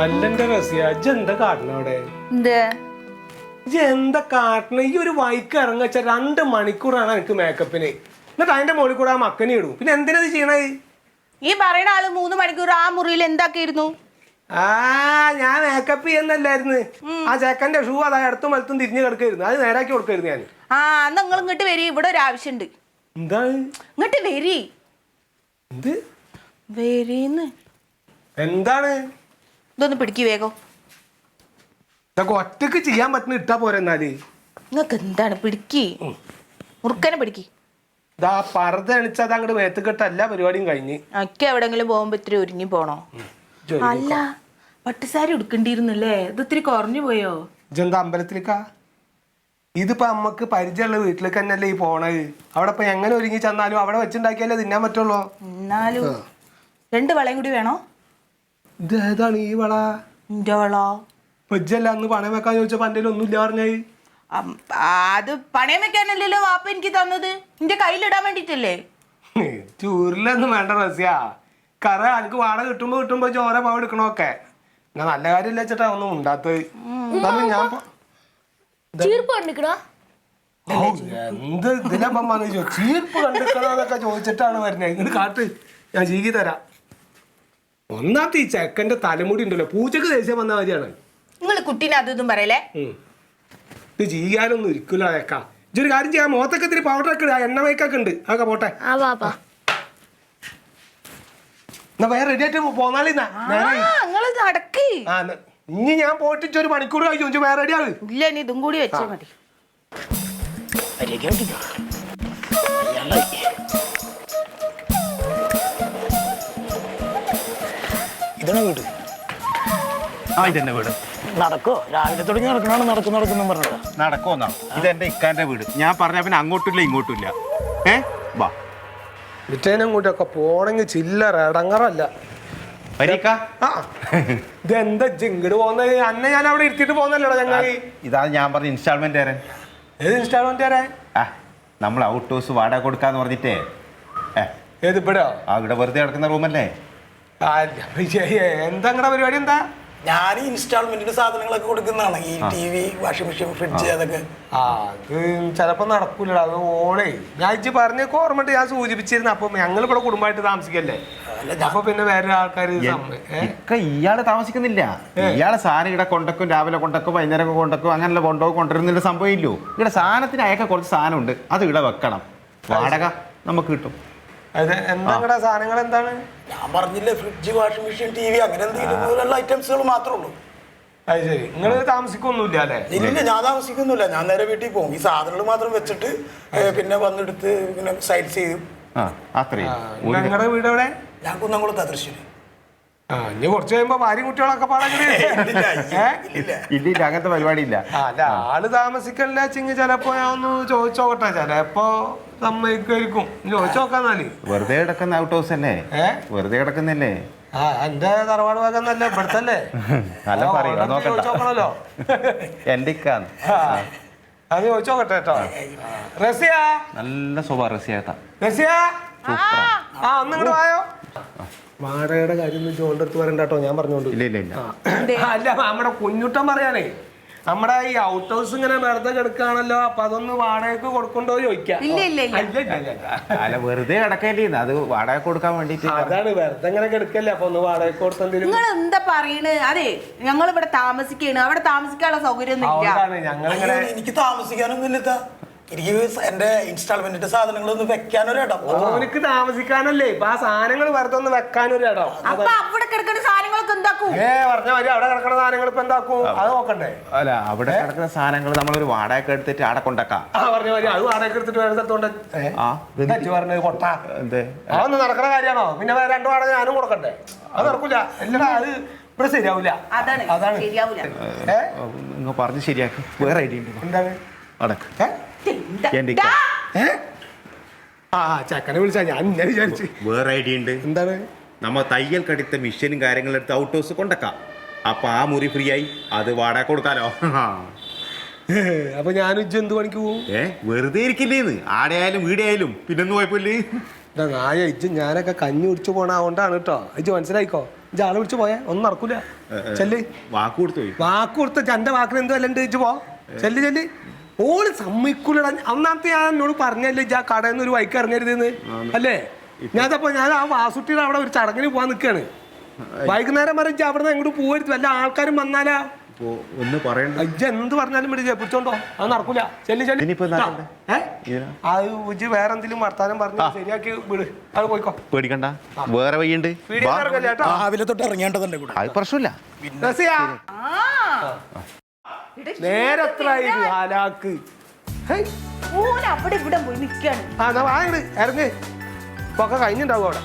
അല്ലെന്റെ റസിയ എന്താ കാട്ടണ അവിടെ എന്താ കാട്ടണ ഈ ഒരു വൈക്ക് ഇറങ്ങച്ച 2 മണിക്കൂറാണ് എനിക്ക് മേക്കപ്പിന് എന്നിട്ട് അതിന്റെ മുകളിൽ കൂടെ ആ മക്കനെ ഇടും പിന്നെ എന്തിനാ ചെയ്യണേ ഈ പറയണ ആള് 3 മണിക്കൂർ ആ മുറിയിൽ എന്താക്കിയിരുന്നു ഞാൻ മേക്കപ്പ് ചെയ്യുന്നല്ലായിരുന്നു ആ ചെക്കന്റെ ഷൂ അതാ അടുത്തും വലത്തും തിരിഞ്ഞു കിടക്കായിരുന്നു അത് നേരാക്കി കൊടുക്കായിരുന്നു ഞാൻ നിങ്ങൾ ഇങ്ങോട്ട് വരി ഇവിടെ ഒരു ആവശ്യമുണ്ട് എന്താണ് ഇങ്ങോട്ട് വരി എന്ത് വരീന്ന് എന്താണ് ഇതൊന്ന് പിടിക്ക് വേഗം ഇതൊക്കെ ഒറ്റക്ക് ചെയ്യാൻ പറ്റുന്ന ഇട്ടാ പോരെ എന്നാല് നിങ്ങൾക്ക് എന്താണ് പിടിക്ക് മുറുക്കനെ പിടിക്ക് ഇതാ പർദ്ദ അണിച്ചത് അങ്ങോട്ട് വേത്തുകെട്ട എല്ലാ പരിപാടിയും കഴിഞ്ഞ് ഒക്കെ എവിടെങ്കിലും പോകുമ്പോ ഇത്തിരി ഒരുങ്ങി പോണോ അല്ല പട്ടുസാരി ഉടുക്കണ്ടിരുന്നല്ലേ ഇത് ഇത്തിരി കുറഞ്ഞു പോയോ ഇതെന്താ അമ്പലത്തിലേക്കാ ഇതിപ്പോ അമ്മക്ക് പരിചയമുള്ള വീട്ടിലേക്ക് തന്നെയല്ലേ ഈ പോണത് അവിടെ ഇപ്പൊ എങ്ങനെ ഒരുങ്ങി ചെന്നാലും അവിടെ വെച്ചുണ്ടാക്കിയാലേ തിന്നാൻ പറ്റുള്ളൂ എന്നാലും 2 വളയും കൂടി വേണോ ഇത് ഏതാണ് ഈ വള എന്റെ വള വെജല്ല അന്ന് പണയം വെക്കാൻ ചോദിച്ചപ്പോ എന്റെ ഒന്നുമില്ല പറഞ്ഞായി അത് പണയം വെക്കാനല്ലല്ലോ വാപ്പ എനിക്ക് തന്നത് എന്റെ കയ്യിലിടാൻ വേണ്ടിട്ടല്ലേ ചൂരിലൊന്നും വേണ്ട റസ്യ കറ എനിക്ക് വാടക കിട്ടുമ്പോ ചോര പാവ എടുക്കണോക്കെ ഞാൻ നല്ല കാര്യമില്ല വെച്ചിട്ടാ ഒന്നും ഉണ്ടാത്തത് ഞാൻ എന്ത് ഇതിലപ്പം വന്നു ചീർപ്പ് കണ്ടിക്കണോന്നൊക്കെ ചോദിച്ചിട്ടാണ് വരുന്നത് ഇങ്ങോട്ട് കാട്ട് ഞാൻ ചീകി തരാം ഒന്നാമത്തെ ഈ ചെക്കന്റെ തലമുടി ഉണ്ടല്ലോ പൂച്ചക്ക് ദേഷ്യം വന്ന കാര്യമാണ് നിങ്ങൾ കുട്ടീനെ അതും പറയലേ ഇത് ചെയ്യാനൊന്നും ഇരിക്കില്ല അയക്കാം ഇതൊരു കാര്യം ചെയ്യാം മുഖത്തൊക്കെ ഇത്തിരി പൗഡറൊക്കെ ഇടുക എണ്ണ മയക്കൊക്കെ ഉണ്ട് അതൊക്കെ പോട്ടെ എന്നാ വേറെ റെഡി ആയിട്ട് പോന്നാളിന്നാ നടക്ക് ഇനി ഞാൻ പോയിട്ട് 1 മണിക്കൂർ കഴിച്ചു വേറെ റെഡി ആള് ഇല്ല ഇനി ഇതും കൂടി വെച്ചാൽ മതി ഇതാണ് വീട് ഇതെന്നെ വീട് നടക്കോ രാവിലെ തുടങ്ങി നടക്കണോ നടക്കുന്നു പറഞ്ഞത് നടക്കോന്നാ ഇതെന്റെ ഇക്കാന്റെ വീട് ഞാൻ പറഞ്ഞ പിന്നെ അങ്ങോട്ടില്ല ഇങ്ങോട്ടില്ല വാ വിറ്റേനങ്ങോട്ടൊക്കെ പോണെങ്കിൽ ചില്ലറ ഇടങ്ങറല്ല ഇതെന്താ ജിങ്ങട് പോകുന്നത് അന്നെ ഞാൻ അവിടെ ഇരുത്തിട്ട് പോകുന്നല്ലോ ചങ്ങായി ഇതാണ് ഞാൻ പറഞ്ഞ ഇൻസ്റ്റാൾമെന്റ് തരാൻ ഏത് ഇൻസ്റ്റാൾമെന്റ് തരാൻ നമ്മൾ ഔട്ട് ഹൗസ് വാടക കൊടുക്കാന്ന് പറഞ്ഞിട്ടേ ഏത് ഇവിടെ ഇവിടെ വെറുതെ കിടക്കുന്ന റൂമല്ലേ എന്താ പരിപാടി എന്താ ഞാൻ ഇൻസ്റ്റാൾമെന്റിന്റെ സാധനങ്ങളൊക്കെ കൊടുക്കുന്നതാണ് ഈ TV വാഷിംഗ് മെഷീൻ ഫ്രിഡ്ജ് അതൊക്കെ അത് ചിലപ്പോ നടക്കൂല അത് ഓണേ ഞാൻ പറഞ്ഞ ഓർമ്മ ഞാൻ സൂചിപ്പിച്ചിരുന്നു അപ്പൊ ഞങ്ങൾ ഇവിടെ കുടുംബമായിട്ട് താമസിക്കല്ലേ അപ്പൊ പിന്നെ വേറെ ആൾക്കാർ ഇയാള് താമസിക്കുന്നില്ല ഇയാളെ സാധനം ഇവിടെ കൊണ്ടക്കും രാവിലെ കൊണ്ടക്കും വൈകുന്നേരം കൊണ്ടക്കും അങ്ങനെയുള്ള കൊണ്ടുപോകുന്ന സംഭവം ഇല്ലോ ഇവിടെ സാധനത്തിന് അയക്കാൻ കുറച്ച് സാധനം ഉണ്ട് അത് ഇവിടെ വെക്കണം വാടക നമുക്ക് കിട്ടും എന്താ സാധനങ്ങൾ എന്താണ് ഞാൻ പറഞ്ഞില്ലേ ഫ്രിഡ്ജ് വാഷിംഗ് മെഷീൻ TV അങ്ങനെ എന്തെങ്കിലും ഐറ്റംസുകൾ മാത്രമേ ഉള്ളൂ അത് ശരി നിങ്ങൾ താമസിക്കൊന്നുമില്ല അല്ലേ ഇല്ല ഞാൻ താമസിക്കുന്നില്ല ഞാൻ നേരെ വീട്ടിൽ പോകും ഈ സാധനങ്ങൾ മാത്രം വെച്ചിട്ട് പിന്നെ വന്നെടുത്ത് പിന്നെ സൈഡ് ചെയ്തു നിങ്ങളുടെ വീട് എവിടെ ഞാൻ കുന്നംകുളത്താ തൃശ്ശൂര് ഇനി കുറച്ച് കഴിയുമ്പോ ഭാര്യ കുട്ടികളൊക്കെ ഇല്ല അങ്ങനത്തെ പരിപാടി ഇല്ല അല്ല ആള് താമസിക്കല്ല ചിങ്ങ ചിലപ്പോ ഞാൻ ഒന്ന് ചോദിച്ചോക്കട്ടെ ചിലപ്പോ സമ്മതിക്കുമായിരിക്കും ചോദിച്ചു നോക്കാന്നാല് വെറുതെ കിടക്കുന്ന ഔട്ട് ഹൗസ് അല്ലേ വെറുതെ കിടക്കുന്നല്ലേ എന്റെ തറവാട് ഭാഗന്നല്ലേ ഇവിടുത്തല്ലേ ചോദിച്ചോക്കണല്ലോ എന്റെ അത് ചോദിച്ചോക്കട്ടെ കേട്ടോ റസിയ നല്ല സ്വഭാവം റസിയാട്ടാ റസിയ ഒന്നിങ്ങോട്ട് വായോ വാടകയുടെ കാര്യം ചോദിച്ചെടുത്ത് പറയണ്ട കേട്ടോ ഞാൻ പറഞ്ഞോണ്ട് അല്ല നമ്മുടെ കുഞ്ഞുട്ടൻ പറയാനേ നമ്മുടെ ഈ ഔട്ട് ഹൗസ് ഇങ്ങനെ വെറുതെ കിടക്കുകയാണല്ലോ അപ്പൊ അതൊന്ന് വാടകയ്ക്ക് കൊടുക്കണ്ടോ ചോദിക്കാം വെറുതെ കിടക്കേണ്ടി അത് വാടക കൊടുക്കാൻ വേണ്ടിട്ട് അതാണ് വെറുതെ ഇങ്ങനെ കിടക്കല്ലേ അപ്പൊ ഒന്ന് വാടക കൊടുത്തെന്തെങ്കിലും നിങ്ങൾ എന്താ പറയണ് അതെ ഞങ്ങൾ ഇവിടെ താമസിക്കാണ് അവിടെ താമസിക്കാനുള്ള സൗകര്യം ഞങ്ങളിങ്ങനെ എനിക്ക് താമസിക്കാനൊന്നും ഇല്ല എനിക്ക് എന്റെ ഇൻസ്റ്റാൾമെന്റിന്റെ സാധനങ്ങളൊന്നും വെക്കാനൊരിടം ഓനിക്ക് താമസിക്കാനല്ലേ ഇപ്പൊ ആ സാധനങ്ങൾ വെറുതെ ഒന്ന് വെക്കാനൊരിടം അപ്പൊ അവിടെ കിടക്കുന്ന സാധനങ്ങളൊക്കെ എന്താക്കും പറഞ്ഞ മാതിരി അവിടെ കിടക്കുന്ന സാധനങ്ങൾ ഇപ്പൊ എന്താക്കും അത് നോക്കണ്ടേ അല്ല അവിടെ കിടക്കുന്ന സാധനങ്ങൾ നമ്മളൊരു വാടക എടുത്തിട്ട് അവിടെ കൊണ്ടാക്കാം പറഞ്ഞ മാതിരി അത് വാടക എടുത്തിട്ട് വേറെ സ്ഥലത്തോണ്ട് പറഞ്ഞത് കൊട്ടാ എന്തേ അതൊന്നും നടക്കുന്ന കാര്യമാണോ പിന്നെ വേറെ 2 വാടക ഞാനും കൊടുക്കണ്ടേ അത് നടക്കൂല എല്ലാ അത് ഇവിടെ ശരിയാവൂല അതാണ് ശരിയാവൂല പറഞ്ഞ് ശരിയാക്കി വേറെ ഐഡിയ ഉണ്ട് എന്താണ് അടക്ക് ആ ചെക്കനെ വിളിച്ചാ ഞാൻ ഇങ്ങനെ വിചാരിച്ചു. വേറെ ഐഡിയ ഉണ്ട്. എന്താണ്? നമ്മ തയ്യൽ കടുത്ത മിഷനും കാര്യങ്ങളും എടുത്ത് ഔട്ട് ഹൗസ് കൊണ്ടക്കാം. അപ്പൊ ആ മുറി ഫ്രീ ആയി, അത് വാടക കൊടുക്കാലോ. അപ്പൊ ഞാൻ ഇജ്ജ് എന്ത് പണിക്ക് പോവും? വെറുതെ ഇരിക്കില്ലേന്ന്, ആടെയായാലും വീടായാലും പിന്നൊന്നും കുഴപ്പമില്ലേ. നായ ഇജ്ജ് ഞാനൊക്കെ കഞ്ഞി കുടിച്ചു പോണ അതുകൊണ്ടാണ് കേട്ടോ. ഇജ്ജ് മനസ്സിലായിക്കോ. ഇജ്ജ് ആളെ വിളിച്ചു പോയാ ഒന്നും നടക്കൂല. ചെല്ല്. വാക്ക് കൊടുത്തു പോയി. വാക്ക് കൊടുത്ത എന്റെ വാക്കിന് എന്ത് വല്ലണ്ട് ഇജ്ജ് പോ. ചെല്ല് ചെല്ല്. ഓള് സമ്മതിക്കൂലടാ. ഒന്നാമത്തെ ഞാൻ എന്നോട് പറഞ്ഞല്ലേ ഇജ്ജ് ആ കടയിൽ നിന്ന് ഒരു വൈക്ക് ഇറങ്ങരുതെന്ന് അല്ലേ? ഞാൻ ആ വാസുട്ടിയുടെ അവിടെ ഒരു ചടങ്ങിന് പോവാൻ നിൽക്കാണ്. വൈകുന്നേരം വരെ ഇജ്ജ് അവിടെ നിന്ന് എങ്ങോട്ട് പോവരുത്. വല്ല ആൾക്കാരും വന്നാലാ ഒന്ന് പറയണ്ട. ഇജ്ജ് എന്ത് പറഞ്ഞാലും വിളിച്ചേ പിടിച്ചോണ്ടോ, അത് നടക്കൂല. ചെല്ലി ചെല്ലി. അത് ഇജ്ജ് വേറെ എന്തെങ്കിലും വർത്താനം പറഞ്ഞു ശരിയാക്കി വിട്. അത് പോയിക്കോ, പേടിക്കണ്ട, വേറെ വഴിയുണ്ട്. രാവിലെ തൊട്ട് ഇറങ്ങേണ്ടതല്ലേ കൂടെ. അത് പ്രശ്നമില്ല. നേരെ എത്ര ഹാലാക്ക് അവിടെ ഇവിടെ പോയി നിൽക്കാണ്. ഇറങ്ങ്. ഇപ്പൊ ഒക്കെ കഴിഞ്ഞിട്ടുണ്ടാവും അവിടെ.